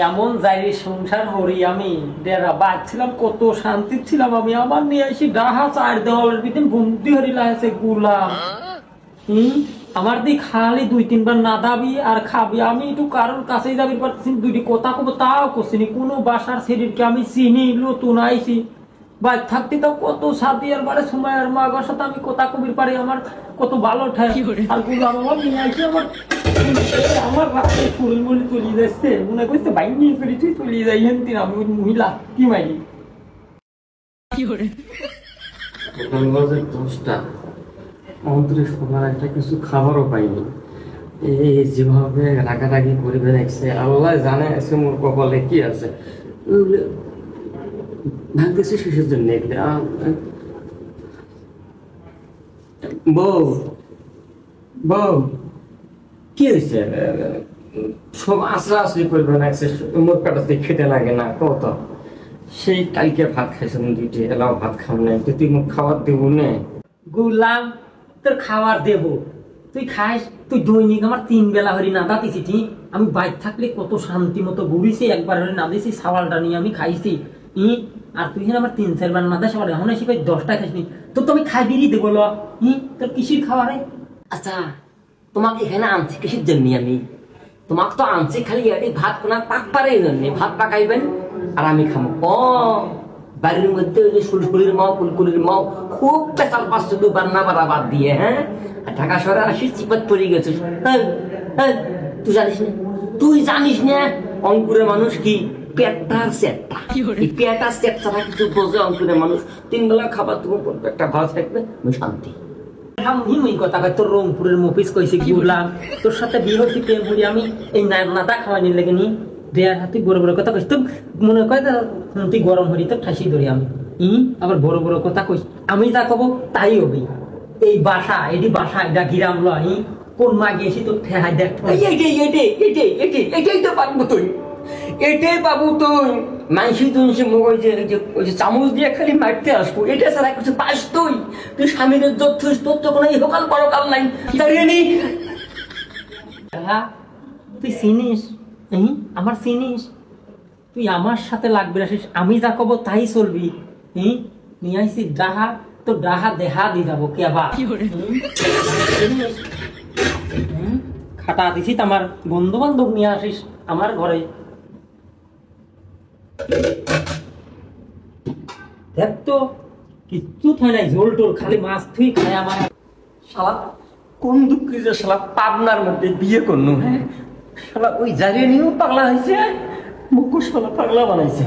এমন জায়গায় সংসার হরি আমি ডেরা বাঁচছিলাম, কত শান্তি ছিলাম আমি। আমার নিয়ে এসে ডাহা চার দেওয়ালের ভিতরে বন্দি হরিলা আছে গুলাম। আমার দিক খালি দুই তিনবার না দাবি আর খাবি। আমি একটু কারোর কাছেই যাবি পারছি, দুইটি কথা কব তাও করছি। কোনো বাসার শরীরকে আমি চিনি নতুন আইছি, বাই থাকতে তো কত সাথী আর বারে সময় আর মা বাবার সাথে আমি কথা কবির পারি। আমার কত ভালো ঠাই আর গুলাম আমার নিয়ে আইসি। আমার রাতে ফুল মুলি চলি যাচ্ছে, মনে করছে বাইক নিয়ে ফেরি তুই চলিয়ে যাই হেন। আমি ওই মহিলা কি মাইলি দোষটা অন্তরে সবার একটা কিছু খাবারও পাইনি। এই যেভাবে রাগারাগি করবে দেখছে, আল্লাহ জানে আছে মোর কপালে কি আছে। ভাঙতেছে শেষের জন্য বউ বউ কি হয়েছে? সব আশ্রা আশ্রি করবে না, মোর পেটাতে খেতে লাগে না কত। সেই কালকে ভাত খাইছিলাম দুইটি, এলাও ভাত খাম নাই, তুই মুখ খাবার দেবো না। গুলাম তোর খাবার দেবো, তুই খাইস। তুই দৈনিক আমার 3 বেলা হরি না দাতিছি ঠিক। আমি বাইক থাকলে কত শান্তি মতো ঘুরিছি, একবার হরি না দিয়েছি, সাওয়ালটা নিয়ে আমি খাইছি। আর তুই আমার 3-4 বার না দেয় এখন এসে 10টা খাইসনি। তোর তো আমি খাই বেরিয়ে দেবো তোর কিসির খাবারে। আচ্ছা তোমাকে এখানে আনছি কিসের জন্য? আমি তোমাকে তো আনছি খালি ভাত কোনা পাক পারের জন্য, ভাত পাকাইবেন আর আমি খাবো। ও বাড়ির মধ্যে ওই যে সুলসুলির মাও কুলকুলির মাও খুব পেঁচাল পাঁচ শুধু বান্না বাড়া বাদ দিয়ে। হ্যাঁ, আর ঢাকা শহরে আসি চিপাত পড়ে গেছে। তুই জানিস না, তুই জানিস না অঙ্কুরের মানুষ কি পেটার সেটটা, এই পেটার সেট ছাড়া কিছু বোঝে অঙ্কুরের মানুষ। 3 বেলা খাবার তুমি একটা ভালো থাকবে, আমি শান্তি। তোর রংপুরের মফিস কইছে কি বললাম, তোর সাথে বিয়ে হচ্ছে প্রেম করি আমি। এই নাদা খাওয়ানি লেগে নি দেয়ার হাতে বড় বড় কথা কইস। তো মনে কয় তুই গরম হরি তো ঠাসি ধরি আমি। আবার বড় বড় কথা কইস, আমি যা কব তাই হবে। এই বাসা এটি বাসা, এটা গিরাম লই। কোন মা গিয়েছি তোর ঠেহাই দেখ। এটাই তো পারবো তুই, এটাই পাবো তুই। মাইসি তুই ওই যে চামচ দিয়ে খালি মারতে আসবো, এটা ছাড়া কিছু পাস তুই? তুই স্বামীর যথেষ্ট, তোর তো কোনো ইহকাল পরকাল নাই। তুই চিনিস আমার চিনিস, তুই আমার সাথে লাগবে আসিস, আমি যা কব তাই চলবি। নিয়ে আইসি ডাহা, তো ডাহা দেহা দি যাবো কেবা। খাটা দিছি আমার বন্ধু বান্ধব নিয়ে আসিস আমার ঘরে। দেখ তো কিচ্ছু হয় নাই, ঝোল টোল খালি মাছ তুই খায় আমার। শালা কোন দুঃখী যে শালা পাবনার মধ্যে বিয়ে করনু। হ্যাঁ শালা ওই জারিয়ে নিয়েও পাগলা হয়েছে, মুখ শালা পাগলা বানাইছে।